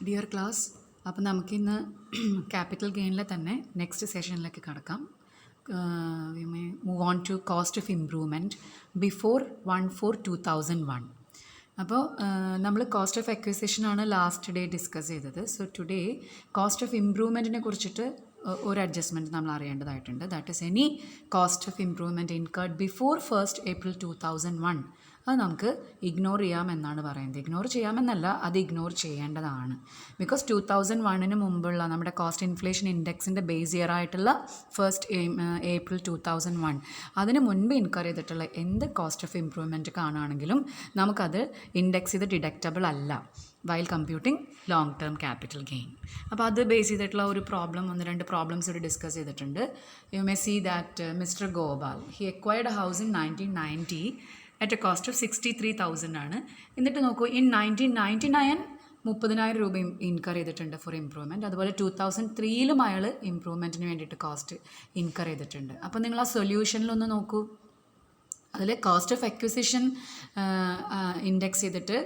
Dear class, അപ്പോൾ നമുക്കിന്ന് capital ഗെയിനിലെ തന്നെ നെക്സ്റ്റ് സെഷനിലേക്ക് കടക്കാം. We may move on to cost of improvement before 1/4/2001. അപ്പോൾ നമ്മൾ കോസ്റ്റ് ഓഫ് അക്വിസിഷനാണ് ലാസ്റ്റ് ഡേ ഡിസ്കസ് ചെയ്തത്. സോ ടുഡേ കോസ്റ്റ് ഓഫ് ഇംപ്രൂവ്മെൻറ്റിനെ കുറിച്ചിട്ട് ഒരു അഡ്ജസ്റ്റ്മെൻറ്റ് നമ്മൾ അറിയേണ്ടതായിട്ടുണ്ട്. That is any cost of improvement incurred before 1st April 2001. അത് നമുക്ക് ഇഗ്നോർ ചെയ്യാമെന്നാണ് പറയുന്നത്. ഇഗ്നോർ ചെയ്യാമെന്നല്ല, അത് ഇഗ്നോർ ചെയ്യേണ്ടതാണ്. ബിക്കോസ് 2001 മുമ്പുള്ള നമ്മുടെ കോസ്റ്റ് ഇൻഫ്ലേഷൻ ഇൻഡെക്സിൻ്റെ ബേസ് ഇയർ ആയിട്ടുള്ള 1st April 2001 അതിന് മുൻപ് ഇൻകർ ചെയ്തിട്ടുള്ള എന്ത് കോസ്റ്റ് ഓഫ് ഇംപ്രൂവ്മെൻറ്റ് കാണുകയാണെങ്കിലും നമുക്കത് ഇൻഡെക്സ് ചെയ്ത് ഡിഡക്റ്റബിൾ അല്ല while computing long term capital gain. അപ്പോൾ അത് ബേസ് ചെയ്തിട്ടുള്ള ഒരു പ്രോബ്ലം, 1-2 പ്രോബ്ലംസ് ഇവിടെ ഡിസ്കസ് ചെയ്തിട്ടുണ്ട്. You may see that mister Gopal he acquired a house in 1990 at a cost of 63,000 ആണ്. എന്നിട്ട് നോക്കൂ, ഇൻ 1999 30,000 രൂപ ഇൻകർ ചെയ്തിട്ടുണ്ട് ഫോർ ഇംപ്രൂവ്മെൻറ്റ്. അതുപോലെ 2003 അയാൾ ഇംപ്രൂവ്മെൻറ്റിന് വേണ്ടിയിട്ട് കോസ്റ്റ് ഇൻകർ ചെയ്തിട്ടുണ്ട്. അപ്പോൾ നിങ്ങൾ ആ സൊല്യൂഷനിലൊന്ന് നോക്കൂ. അതിൽ കോസ്റ്റ് ഓഫ് അക്വിസിഷൻ ഇൻഡെക്സ് ചെയ്തിട്ട്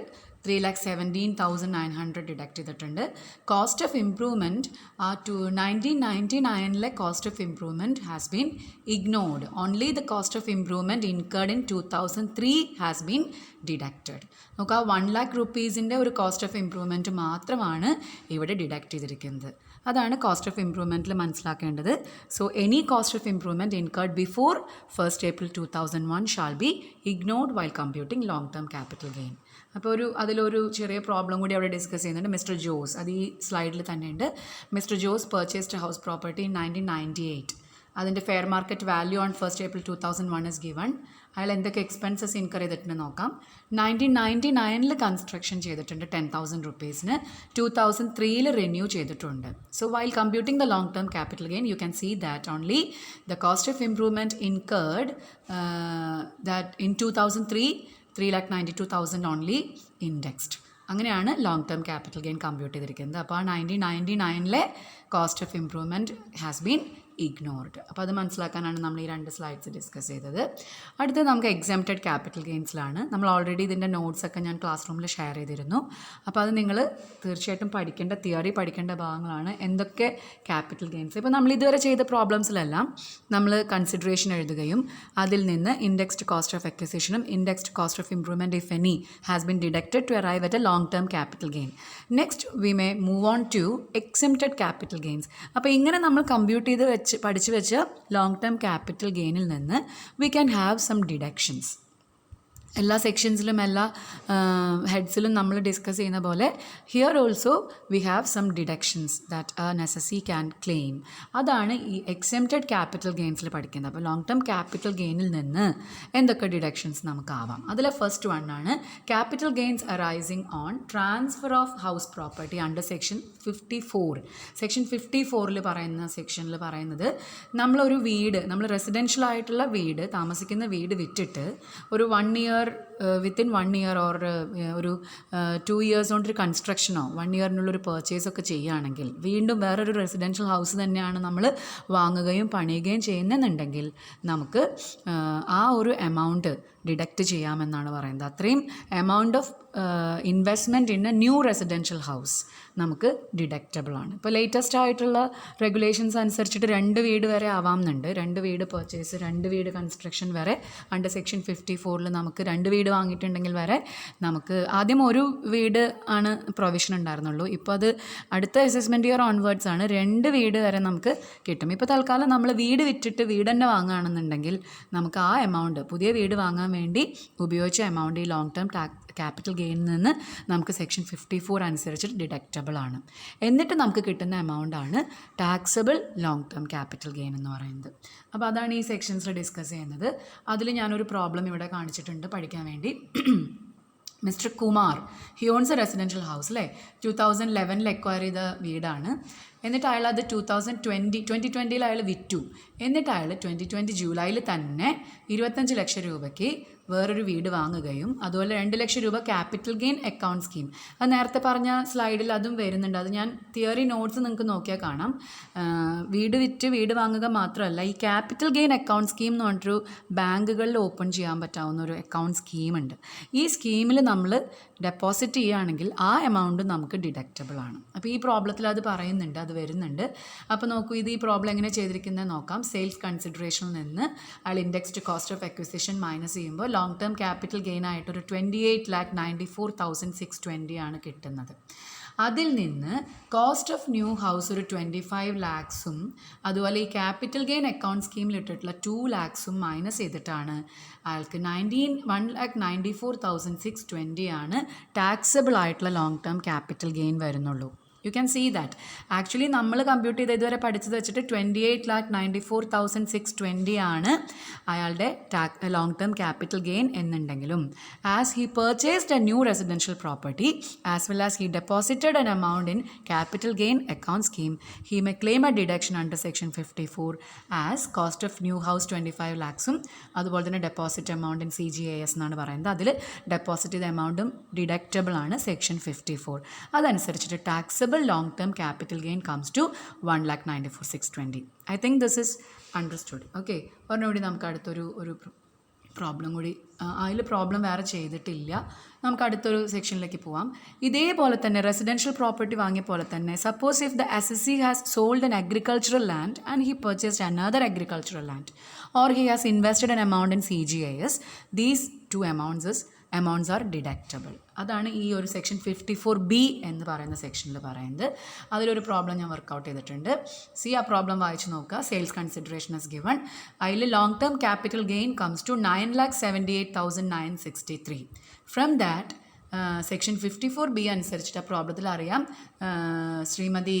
3,17,900 ഡിഡക്റ്റ് ചെയ്തിട്ടുണ്ട്. കോസ്റ്റ് ഓഫ് ഇംപ്രൂവ്മെൻറ്റ് ആ 1999 cost of improvement has been ignored. Only the cost of improvement incurred in 2003 has been deducted. നമുക്ക് ആ 1,00,000 റുപ്പീസിൻ്റെ ഒരു കോസ്റ്റ് ഓഫ് ഇംപ്രൂവ്മെൻറ്റ് മാത്രമാണ് ഇവിടെ ഡിഡക്റ്റ് ചെയ്തിരിക്കുന്നത്. അതാണ് കോസ്റ്റ് ഓഫ് ഇംപ്രൂവ്മെൻറ്റിൽ മനസ്സിലാക്കേണ്ടത്. So any cost of improvement incurred before 1st April 2001 shall be ignored while computing long term capital gain. അപ്പോൾ അതിലൊരു ചെറിയ പ്രോബ്ലം കൂടി അവിടെ ഡിസ്കസ് ചെയ്യുന്നുണ്ട്. മിസ്റ്റർ ജോസ്, അത് ഈ സ്ലൈഡിൽ തന്നെയുണ്ട്. Mister Jose purchased house property in 1998. അതിൻ്റെ fair market value on 1st April 2001 is given. അയാൾ എന്തൊക്കെ എക്സ്പെൻസസ് ഇൻകർ ചെയ്തിട്ടുണ്ട് നോക്കാം. 1999 കൺസ്ട്രക്ഷൻ ചെയ്തിട്ടുണ്ട് 10,000 റുപ്പീസിന്. 2003 റിന്യൂ ചെയ്തിട്ടുണ്ട്. So while computing the long term capital gain you can see that only the cost of improvement incurred that in 2003 3,92,000 only indexed. അങ്ങനെയാണ് long term capital gain compute ചെയ്തിരിക്കുന്നത്. അപ്പോൾ ആ 1999 cost of improvement has been ignored. അപ്പോൾ അത് മനസ്സിലാക്കാനാണ് നമ്മൾ ഈ 2 slides discuss ചെയ്തത്. അടുത്ത് നമുക്ക് എക്സംപ്റ്റഡ് ക്യാപിറ്റൽ ഗെയിൻസിലാണ്. നമ്മൾ ഓൾറെഡി ഇതിൻ്റെ നോട്ട്സൊക്കെ ഞാൻ ക്ലാസ് റൂമിൽ ഷെയർ ചെയ്തിരുന്നു. അപ്പോൾ അത് നിങ്ങൾ തീർച്ചയായിട്ടും പഠിക്കേണ്ട, തിയറി പഠിക്കേണ്ട ഭാഗങ്ങളാണ്. എന്തൊക്കെ ക്യാപിറ്റൽ ഗെയിൻസ്, ഇപ്പോൾ നമ്മൾ ഇതുവരെ ചെയ്ത പ്രോബ്ലംസിലെല്ലാം നമ്മൾ കൺസിഡറേഷൻ എഴുതുകയും അതിൽ നിന്ന് ഇൻഡെക്സ്ഡ് കോസ്റ്റ് ഓഫ് അക്വിസിഷനും indexed cost of improvement if any has been deducted to arrive at a long term capital gain. Next we may move on to exempted capital gains. അപ്പോൾ ഇങ്ങനെ നമ്മൾ കമ്പ്യൂട്ട് ചെയ്ത് പഠിച്ചു വെച്ച ലോങ് ടേം ക്യാപിറ്റൽ ഗെയിനിൽ നിന്ന് we can have some deductions. എല്ലാ സെക്ഷൻസിലും എല്ലാ ഹെഡ്സിലും നമ്മൾ ഡിസ്കസ് ചെയ്യുന്ന പോലെ here also we have some deductions that an assessee can claim. അതാണ് ഈ എക്സംപ്റ്റഡ് ക്യാപിറ്റൽ ഗെയിൻസിൽ പഠിക്കുന്നത്. അപ്പോൾ ലോങ് ടേം ക്യാപിറ്റൽ ഗെയിനിൽ നിന്ന് എന്തൊക്കെ ഡിഡക്ഷൻസ് നമുക്കാവാം. അതിലെ ഫസ്റ്റ് വൺ ആണ് capital gains arising on transfer of house property under section 54. Section 54 പറയുന്ന സെക്ഷനിൽ പറയുന്നത് നമ്മളൊരു വീട്, നമ്മൾ റെസിഡൻഷ്യൽ ആയിട്ടുള്ള വീട്, താമസിക്കുന്ന വീട് വിറ്റിട്ട് ഒരു 1 year വിത്തിൻ 1 year ഓർ ഒരു 2 years കൊണ്ടൊരു കൺസ്ട്രക്ഷനോ 1 yearനുള്ളൊരു പർച്ചേസൊക്കെ ചെയ്യുകയാണെങ്കിൽ, വീണ്ടും വേറൊരു റെസിഡൻഷ്യൽ ഹൗസ് തന്നെയാണ് നമ്മൾ വാങ്ങുകയും പണിയുകയും ചെയ്യുന്നുണ്ടെങ്കിൽ നമുക്ക് ആ ഒരു എമൗണ്ട് ഡിഡക്റ്റ് ചെയ്യാമെന്നാണ് പറയുന്നത്. അത്രയും amount of investment in A new residential house നമുക്ക് ഡിഡക്റ്റബിൾ ആണ്. ഇപ്പോൾ ലേറ്റസ്റ്റ് ആയിട്ടുള്ള റെഗുലേഷൻസ് അനുസരിച്ചിട്ട് 2 വീട് വരെ ആവാമെന്നുണ്ട്. 2 വീട് പർച്ചേസ്, 2 വീട് കൺസ്ട്രക്ഷൻ വരെ അണ്ടർ സെക്ഷൻ 54 നമുക്ക് 2 വീട് വാങ്ങിയിട്ടുണ്ടെങ്കിൽ വരെ നമുക്ക് ആദ്യം 1 വീട് ആണ് പ്രൊവിഷൻ ഉണ്ടായിരുന്നുള്ളൂ. ഇപ്പോൾ അത് അടുത്ത അസസ്മെൻറ്റ് ഇയർ ഓൺവേർഡ്സ് ആണ് 2 വീട് വരെ നമുക്ക് കിട്ടും. ഇപ്പോൾ തൽക്കാലം നമ്മൾ വീട് വിറ്റിട്ട് വീട് തന്നെ വാങ്ങുകയാണെന്നുണ്ടെങ്കിൽ നമുക്ക് ആ എമൗണ്ട്, പുതിയ വീട് വാങ്ങാൻ വേണ്ടി ഉപയോഗിച്ച എമൗണ്ട് ഈ ലോങ് ടേം ക്യാപിറ്റൽ ഗെയിനിൽ നിന്ന് നമുക്ക് സെക്ഷൻ 54 അനുസരിച്ച് ഡിഡക്റ്റബിൾ ആണ്. എന്നിട്ട് നമുക്ക് കിട്ടുന്ന എമൗണ്ടാണ് taxable long term capital gain എന്ന് പറയുന്നത്. അപ്പോൾ അതാണ് ഈ സെക്ഷൻസിൽ ഡിസ്കസ് ചെയ്യുന്നത്. അതിൽ ഞാനൊരു പ്രോബ്ലം ഇവിടെ കാണിച്ചിട്ടുണ്ട് പഠിക്കാൻ വേണ്ടി. Mister Kumar, he owns a residential house അല്ലേ, 2011 എക്വയർ ചെയ്ത വീടാണ്. എന്നിട്ട് അയാൾ അത് 2020 അയാൾ വിറ്റു. എന്നിട്ട് അയാൾ 2020 ജൂലൈയിൽ തന്നെ 25 ലക്ഷം രൂപയ്ക്ക് വേറൊരു വീട് വാങ്ങുകയും അതുപോലെ 2 ലക്ഷം രൂപ ക്യാപിറ്റൽ ഗെയിൻ അക്കൗണ്ട് സ്കീം, അത് നേരത്തെ പറഞ്ഞ സ്ലൈഡിൽ അതും വരുന്നുണ്ട്, അത് ഞാൻ തിയറി നോട്ട്സ് നിങ്ങൾക്ക് നോക്കിയാൽ കാണാം. വീട് വിറ്റ് വീട് വാങ്ങുക മാത്രമല്ല, ഈ ക്യാപിറ്റൽ ഗെയിൻ അക്കൗണ്ട് സ്കീം എന്ന് പറഞ്ഞിട്ടൊരു ബാങ്കുകളിൽ ഓപ്പൺ ചെയ്യാൻ പറ്റാവുന്ന ഒരു അക്കൗണ്ട് സ്കീമുണ്ട്. ഈ സ്കീമിൽ നമ്മൾ ഡെപ്പോസിറ്റ് ചെയ്യുകയാണെങ്കിൽ ആ എമൗണ്ട് നമുക്ക് ഡിഡക്റ്റബിൾ ആണ്. അപ്പോൾ ഈ പ്രോബ്ലത്തിൽ അത് പറയുന്നുണ്ട്, അത് വരുന്നുണ്ട്. അപ്പോൾ നോക്കൂ, ഇത് ഈ പ്രോബ്ലം എങ്ങനെ ചെയ്തിരിക്കുന്നത് നോക്കാം. സെയിൽസ് കൺസിഡറേഷനിൽ നിന്ന് അയാൾ indexed cost of acquisition minus ചെയ്യുമ്പോൾ ലോങ് ടേം ക്യാപിറ്റൽ ഗെയിൻ ആയിട്ടൊരു 28,94,620 ആണ് കിട്ടുന്നത്. അതിൽ നിന്ന് കോസ്റ്റ് ഓഫ് ന്യൂ ഹൗസ് ഒരു 25 lakhs-ഉം അതുപോലെ ഈ ക്യാപിറ്റൽ ഗെയിൻ അക്കൗണ്ട് സ്കീമിൽ ഇട്ടിട്ടുള്ള 2 lakhs-ഉം മൈനസ് ചെയ്തിട്ടാണ് അയാൾക്ക് 1,94,620 ആണ് ടാക്സബിൾ ആയിട്ടുള്ള ലോങ് ടേം ക്യാപിറ്റൽ ഗെയിൻ വരുന്നുള്ളൂ. You can see that actually നമ്മൾ കമ്പ്യൂട്ട് ചെയ്ത് ഇതുവരെ പഠിച്ചത് വെച്ചിട്ട് 28,94,620 ആണ് അയാളുടെ ലോങ് ടേം ക്യാപിറ്റൽ ഗെയിൻ എന്നുണ്ടെങ്കിലും as he purchased a new residential property as well as he deposited an amount in capital gain account scheme he may claim a deduction under section 54 as cost of new house 25 lakhs-ഉം അതുപോലെ തന്നെ deposit amount in CGAS എന്നാണ് പറയുന്നത്. അതിൽ deposit ചെയ്ത എമൗണ്ടും deductible ആണ് section 54. അതനുസരിച്ചിട്ട് taxable long-term capital gain comes to 1,94,620. I think this is understood. Okay, ഒരെണ്ണൂടി നമുക്ക് അടുത്തൊരു പ്രോബ്ലം കൂടി, അതിൽ പ്രോബ്ലം വേറെ ചെയ്തിട്ടില്ല, നമുക്ക് അടുത്തൊരു സെക്ഷനിലേക്ക് പോവാം. ഇതേപോലെ തന്നെ റെസിഡൻഷ്യൽ പ്രോപ്പർട്ടി വാങ്ങിയ പോലെ തന്നെ suppose if the assessee has sold an agricultural land and he purchased another agricultural land or he has invested an amount in CGAS, these two amounts are deductible. അതാണ് ഈ ഒരു സെക്ഷൻ 54B എന്ന് പറയുന്ന സെക്ഷനിൽ പറയുന്നത്. അതിലൊരു പ്രോബ്ലം ഞാൻ workout ചെയ്തിട്ടുണ്ട്. ആ പ്രോബ്ലം വായിച്ച് നോക്കുക. Sales consideration is given. അതിൽ long term capital gain comes to 9,78,963. From that section 54B അനുസരിച്ചിട്ട് ആ പ്രോബ്ലത്തിൽ അറിയാം Shrimati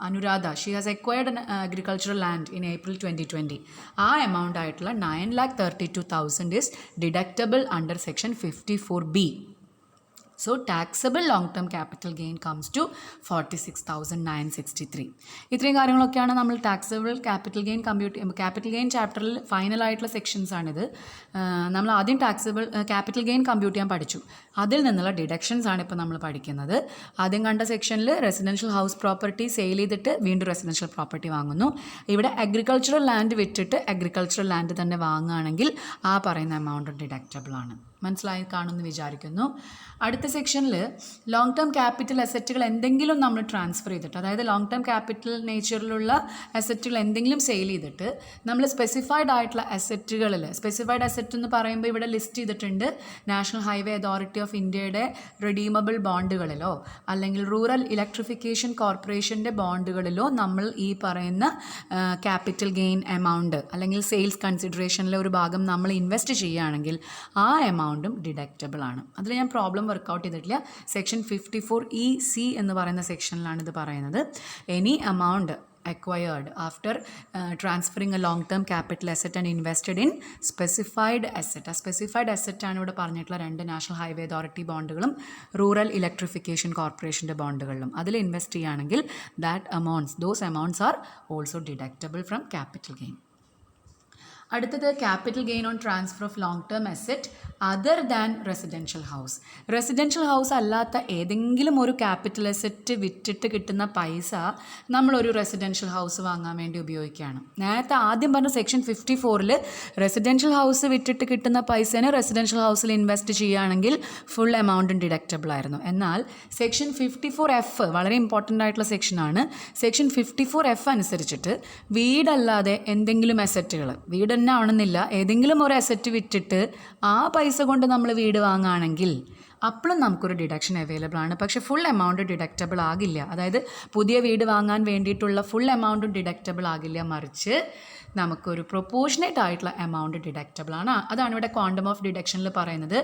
Anuradha she has acquired agricultural land in April 2020. ആ എമൗണ്ട് ആയിട്ടുള്ള 9,32,000 is deductible under section 54B. So taxable long-term capital gain comes to 46,963. ഇത്രയും കാര്യങ്ങളൊക്കെയാണ് നമ്മൾ taxable capital gain capital gain ചാപ്റ്ററിൽ ഫൈനൽ ആയിട്ടുള്ള സെക്ഷൻസ് ആണിത്. നമ്മൾ ആദ്യം ടാക്സബിൾ ക്യാപിറ്റൽ ഗെയിൻ കമ്പ്യൂട്ട് ചെയ്യാൻ പഠിച്ചു, അതിൽ നിന്നുള്ള ഡിഡക്ഷൻസ് ആണ് ഇപ്പോൾ നമ്മൾ പഠിക്കുന്നത്. ആദ്യം കണ്ട സെക്ഷനിൽ റെസിഡൻഷ്യൽ ഹൗസ് പ്രോപ്പർട്ടി സെയിൽ ചെയ്തിട്ട് വീണ്ടും റെസിഡൻഷ്യൽ പ്രോപ്പർട്ടി വാങ്ങുന്നു. ഇവിടെ അഗ്രികൾച്ചറൽ ലാൻഡ് വിറ്റിട്ട് അഗ്രികൾച്ചറൽ ലാൻഡ് തന്നെ വാങ്ങുകയാണെങ്കിൽ ആ പറയുന്ന എമൗണ്ട് ഡിഡക്റ്റബിൾ ആണ്. മനസ്സിലായി കാണുമെന്ന് വിചാരിക്കുന്നു. അടുത്ത സെക്ഷനിൽ ലോങ് ടേം ക്യാപിറ്റൽ അസറ്റുകൾ എന്തെങ്കിലും നമ്മൾ ട്രാൻസ്ഫർ ചെയ്തിട്ട്, അതായത് ലോങ് ടേം ക്യാപിറ്റൽ നേച്ചറിലുള്ള അസറ്റുകൾ എന്തെങ്കിലും സെയിൽ ചെയ്തിട്ട് നമ്മൾ സ്പെസിഫൈഡ് ആയിട്ടുള്ള അസറ്റുകളിൽ, സ്പെസിഫൈഡ് അസറ്റ് എന്ന് പറയുമ്പോൾ ഇവിടെ ലിസ്റ്റ് ചെയ്തിട്ടുണ്ട് നാഷണൽ ഹൈവേ അതോറിറ്റി ഓഫ് ഇന്ത്യയുടെ റിഡീമബിൾ ബോണ്ടുകളിലോ അല്ലെങ്കിൽ റൂറൽ ഇലക്ട്രിഫിക്കേഷൻ കോർപ്പറേഷൻ്റെ ബോണ്ടുകളിലോ നമ്മൾ ഈ പറയുന്ന ക്യാപിറ്റൽ ഗെയിൻ എമൗണ്ട് അല്ലെങ്കിൽ സെയിൽസ് കൺസിഡറേഷനിലെ ഒരു ഭാഗം നമ്മൾ ഇൻവെസ്റ്റ് ചെയ്യുകയാണെങ്കിൽ ആ എമൗണ്ടും ഡിഡക്റ്റബിൾ ആണ്. അതിൽ ഞാൻ പ്രോബ്ലം വർക്കൗട്ട് ചെയ്തിട്ടില്ല. സെക്ഷൻ 54EC എന്ന് പറയുന്ന സെക്ഷനിലാണ് ഇത് പറയുന്നത്. Any amount acquired after transferring a long-term capital asset and invested in specified asset. ആ സ്പെസിഫൈഡ് അസറ്റ് ആണ് ഇവിടെ പറഞ്ഞിട്ടുള്ള 2 നാഷണൽ ഹൈവേ അതോറിറ്റി ബോണ്ടുകളും റൂറൽ ഇലക്ട്രിഫിക്കേഷൻ കോർപ്പറേഷൻ്റെ ബോണ്ടുകളിലും അതിൽ ഇൻവെസ്റ്റ് ചെയ്യുകയാണെങ്കിൽ those amounts are also deductible from capital gain. അടുത്തത് capital gain on transfer of long term asset other than residential house. Residential house അല്ലാത്ത ഏതെങ്കിലും ഒരു ക്യാപിറ്റൽ അസെറ്റ് വിറ്റിട്ട് കിട്ടുന്ന പൈസ നമ്മളൊരു റെസിഡൻഷ്യൽ ഹൗസ് വാങ്ങാൻ വേണ്ടി ഉപയോഗിക്കുകയാണ്. നേരത്തെ ആദ്യം പറഞ്ഞ സെക്ഷൻ 54-ൽ റെസിഡൻഷ്യൽ ഹൗസ് വിറ്റിട്ട് കിട്ടുന്ന പൈസേനെ റെസിഡൻഷ്യൽ ഹൗസിൽ ഇൻവെസ്റ്റ് ചെയ്യുകയാണെങ്കിൽ ഫുൾ എമൗണ്ടും ഡിഡക്റ്റബിൾ ആയിരുന്നു. എന്നാൽ സെക്ഷൻ 54F വളരെ ഇമ്പോർട്ടൻ്റ് ആയിട്ടുള്ള സെക്ഷനാണ്. സെക്ഷൻ 54F അനുസരിച്ചിട്ട് വീടല്ലാതെ എന്തെങ്കിലും അസറ്റുകൾ, വീട് തന്നെ ആവണമെന്നില്ല, ഏതെങ്കിലും ഒരു അസറ്റ് വിറ്റിട്ട് ആ പൈസ കൊണ്ട് നമ്മൾ വീട് വാങ്ങുകയാണെങ്കിൽ അപ്പോഴും നമുക്കൊരു ഡിഡക്ഷൻ അവൈലബിൾ ആണ്. പക്ഷേ ഫുൾ എമൗണ്ട് ഡിഡക്റ്റബിൾ ആകില്ല. അതായത് പുതിയ വീട് വാങ്ങാൻ വേണ്ടിയിട്ടുള്ള ഫുൾ എമൗണ്ടും ഡിഡക്റ്റബിൾ ആകില്ല, മറിച്ച് നമുക്കൊരു പ്രൊപ്പോർഷനേറ്റ് ആയിട്ടുള്ള എമൗണ്ട് ഡിഡക്റ്റബിൾ ആണ്. അതാണ് ഇവിടെ ക്വാണ്ടം ഓഫ് ഡിഡക്ഷനിൽ പറയുന്നത്.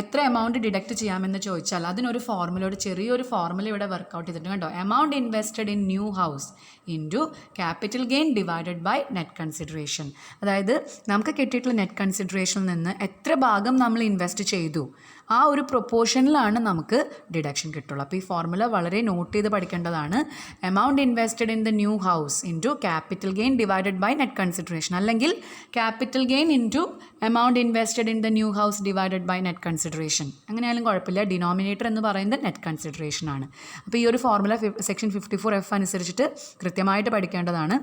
എത്ര എമൗണ്ട് ഡിഡക്റ്റ് ചെയ്യാമെന്ന് ചോദിച്ചാൽ അതിനൊരു ഫോർമുല, ഒരു ചെറിയൊരു ഫോർമുല ഇവിടെ വർക്കൗട്ട് ചെയ്തിട്ടുണ്ട് കേട്ടോ. Amount invested in new house into capital gain divided by net consideration. അതായത് നമുക്ക് കിട്ടിയിട്ടുള്ള നെറ്റ് കൺസിഡറേഷനിൽ നിന്ന് എത്ര ഭാഗം നമ്മൾ ഇൻവെസ്റ്റ് ചെയ്തു ആ ഒരു പ്രൊപ്പോർഷനിലാണ് നമുക്ക് ഡിഡക്ഷൻ കിട്ടുള്ളൂ. അപ്പോൾ ഈ ഫോർമുല വളരെ നോട്ട് ചെയ്ത് പഠിക്കേണ്ടതാണ്. Amount invested in the new house into capital gain divided by net consideration, അല്ലെങ്കിൽ capital gain into amount invested in the new house divided by net consideration. അങ്ങനെയായാലും കുഴപ്പമില്ല. ഡിനോമിനേറ്റർ എന്ന് പറയുന്നത് നെറ്റ് കൺസിഡറേഷൻ ആണ്. അപ്പോൾ ഈ ഒരു ഫോർമുല സെക്ഷൻ 54F അനുസരിച്ചിട്ട് കൃത്യമായിട്ട് പഠിക്കേണ്ടതാണ്.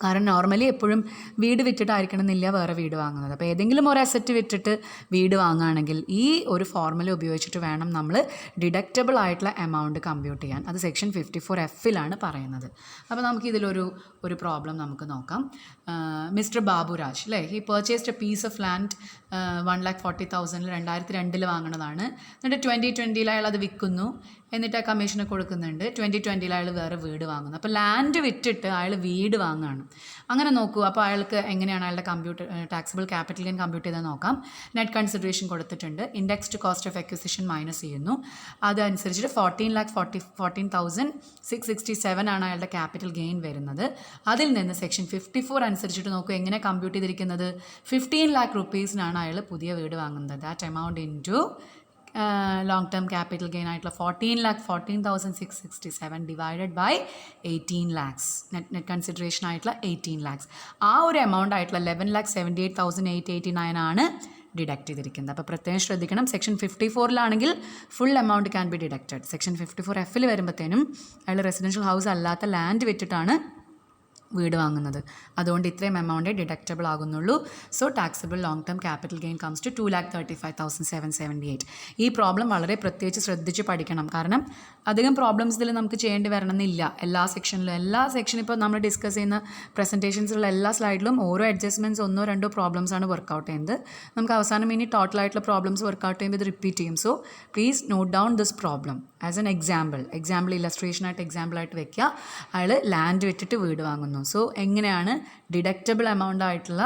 കാരണം നോർമലി എപ്പോഴും വീട് വിറ്റിട്ടായിരിക്കണം എന്നില്ല വേറെ വീട് വാങ്ങുന്നത്. അപ്പോൾ ഏതെങ്കിലും ഒരു അസറ്റ് വിറ്റിട്ട് വീട് വാങ്ങുകയാണെങ്കിൽ ഈ ഒരു ഫോർമുല ഉപയോഗിച്ചിട്ട് വേണം നമ്മൾ ഡിഡക്റ്റബിൾ ആയിട്ടുള്ള എമൗണ്ട് കമ്പ്യൂട്ട് ചെയ്യാൻ. അത് സെക്ഷൻ 54Fലാണ് പറയുന്നത്. അപ്പോൾ നമുക്കിതിലൊരു പ്രോബ്ലം നമുക്ക് നോക്കാം. മിസ്റ്റർ ബാബുരാജ് അല്ലേ, he purchased a piece of land 1,40,000 2002 വാങ്ങുന്നതാണ്. എന്നിട്ട് 2020 അയാൾ അത് വിൽക്കുന്നു. എന്നിട്ട് ആ കമ്മീഷന് കൊടുക്കുന്നുണ്ട്. 2020 അയാൾ വേറെ വീട് വാങ്ങുന്നു. അപ്പോൾ ലാൻഡ് വിറ്റിട്ട് അയാൾ വീട് വാങ്ങുകയാണ്. അങ്ങനെ നോക്കൂ. അപ്പോൾ അയാൾക്ക് എങ്ങനെയാണ് അയാളുടെ ടാക്സിബിൾ ക്യാപിറ്റൽ ഗെയിൻ കമ്പ്യൂട്ട് ചെയ്താൽ നോക്കാം. നെറ്റ് കൺസിഡറേഷൻ കൊടുത്തിട്ടുണ്ട്. Indexed cost of acquisition minus ചെയ്യുന്നു. അതനുസരിച്ചിട്ട് 14,40,667 ആണ് അയാളുടെ ക്യാപിറ്റൽ ഗെയിൻ വരുന്നത്. അതിൽ നിന്ന് സെക്ഷൻ 54 അനുസരിച്ചിട്ട് നോക്കൂ എങ്ങനെ കമ്പ്യൂട്ട് ചെയ്തിരിക്കുന്നത്. 15 lakh rupeesനാണ് അയാൾ പുതിയ വീട് വാങ്ങുന്നത്. That amount into long term capital gain ആയിട്ടുള്ള 14,14,667 divided by 18 lakhs net consideration ആയിട്ടുള്ള 18 lakhs. ആ ഒരു എമൗണ്ട് ആയിട്ടുള്ള 11,78,889 ആണ് ഡിഡക്റ്റ് ചെയ്തിരിക്കുന്നത്. അപ്പോൾ പ്രത്യേകം ശ്രദ്ധിക്കണം. സെക്ഷൻ 54ലാണെങ്കിൽ full amount can be deducted. Section 54Fൽ വരുമ്പോഴത്തേനും അയാൾ റെസിഡൻഷ്യൽ ഹൗസ് അല്ലാത്ത ലാൻഡ് വിറ്റിട്ടാണ് വീട് വാങ്ങുന്നത്. അതുകൊണ്ട് ഇത്രയും എമൗണ്ടേ ഡിഡക്റ്റബിൾ ആകുന്നുള്ളൂ. So taxable long term capital gain comes to 2,35,778. ഈ പ്രോബ്ലം വളരെ പ്രത്യേകിച്ച് ശ്രദ്ധിച്ച് പഠിക്കണം. കാരണം അധികം പ്രോബ്ലംസ് ഇതിൽ നമുക്ക് ചെയ്യേണ്ടി വരണമെന്നില്ല. എല്ലാ സെക്ഷനും ഇപ്പോൾ നമ്മൾ ഡിസ്കസ് ചെയ്യുന്ന പ്രസൻറ്റേഷൻസിലുള്ള എല്ലാ സ്ലൈഡിലും ഓരോ അഡ്ജസ്റ്റ്മെൻറ്റ്സ് 1-2 പ്രോബ്ലംസ് ആണ് വർക്കൗട്ട് ചെയ്യുന്നത്. നമുക്ക് അവസാനം ഇനി ടോട്ടലായിട്ടുള്ള പ്രോബ്ലംസ് വർക്കൗട്ട് ചെയ്യുമ്പോൾ ഇത് റിപ്പീറ്റ് ചെയ്യും. So please note down this problem as an example ഇല്ലസ്ട്രേഷനായിട്ട് എക്സാമ്പിളായിട്ട് വെക്കുക. അയാൾ ലാൻഡ് വിറ്റിട്ട് വീട് വാങ്ങുന്നു. സോ എങ്ങനെയാണ് ഡിഡക്റ്റബിൾ എമൗണ്ട് ആയിട്ടുള്ള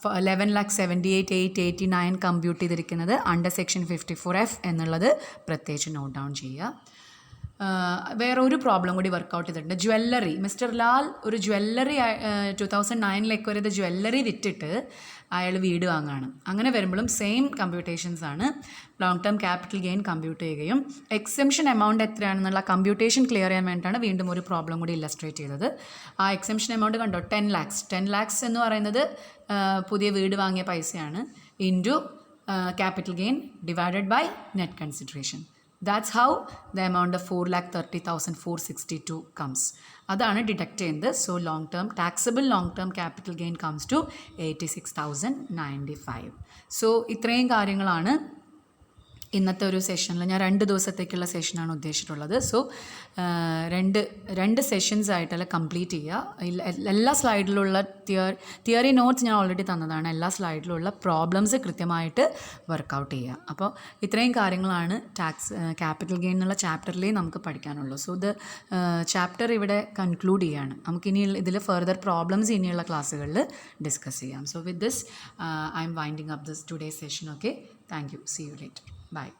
11,78,889 കമ്പ്യൂട്ട് ചെയ്തിരിക്കുന്നത് അണ്ടർ സെക്ഷൻ 54F എന്നുള്ളത് പ്രത്യേകിച്ച് നോട്ട് ഡൗൺ ചെയ്യുക. വേറെ ഒരു പ്രോബ്ലം കൂടി വർക്കൗട്ട് ചെയ്തിട്ടുണ്ട്. ജ്വല്ലറി. മിസ്റ്റർ ലാൽ ഒരു ജ്വല്ലറി 2009 വരെ ഇത് ജ്വല്ലറി വിറ്റിട്ട് അയാൾ വീട് വാങ്ങുകയാണ്. അങ്ങനെ വരുമ്പോഴും സെയിം കമ്പ്യൂട്ടേഷൻസ് ആണ്. Long term capital gain compute ചെയ്യുകയും എക്സംഷൻ എമൗണ്ട് എത്രയാണെന്നുള്ള കമ്പ്യൂട്ടേഷൻ ക്ലിയർ ചെയ്യാൻ വേണ്ടിയിട്ടാണ് വീണ്ടും ഒരു പ്രോബ്ലം കൂടി ഇല്ലസ്ട്രേറ്റ് ചെയ്തത്. ആ എക്സംഷൻ എമൗണ്ട് കണ്ടോ, 10 lakhs. 10 lakhs എന്ന് പറയുന്നത് പുതിയ വീട് വാങ്ങിയ പൈസയാണ് into capital gain divided by net consideration. That's how the amount of 4,30,462 comes. അതാണ് ഡിഡക്റ്റ് ചെയ്യുന്നത്. So taxable long term capital gain comes to 86,095. So ഇത്രയും കാര്യങ്ങളാണ് ഇന്നത്തെ ഒരു സെഷനിൽ. ഞാൻ 2 ദിവസത്തേക്കുള്ള സെഷനാണ് ഉദ്ദേശിച്ചിട്ടുള്ളത്. സോ രണ്ട് സെഷൻസ് ആയിട്ടല്ല കംപ്ലീറ്റ് ചെയ്യുക. എല്ലാ സ്ലൈഡിലുള്ള തിയറി നോട്ട്സ് ഞാൻ ഓൾറെഡി തന്നതാണ്. എല്ലാ സ്ലൈഡിലുള്ള പ്രോബ്ലംസ് കൃത്യമായിട്ട് വർക്കൗട്ട് ചെയ്യുക. അപ്പോൾ ഇത്രയും കാര്യങ്ങളാണ് ക്യാപിറ്റൽ ഗെയിൻ എന്നുള്ള ചാപ്റ്ററിലേ നമുക്ക് പഠിക്കാനുള്ളൂ. സോ ഇത് ചാപ്റ്റർ ഇവിടെ കൺക്ലൂഡ് ചെയ്യുകയാണ്. നമുക്കിനി ഇതിൽ ഫർദർ പ്രോബ്ലംസ് ഇനിയുള്ള ക്ലാസ്സുകളിൽ ഡിസ്കസ് ചെയ്യാം. So with this I'm winding up this today session. Okay, thank you. See you later. Bye.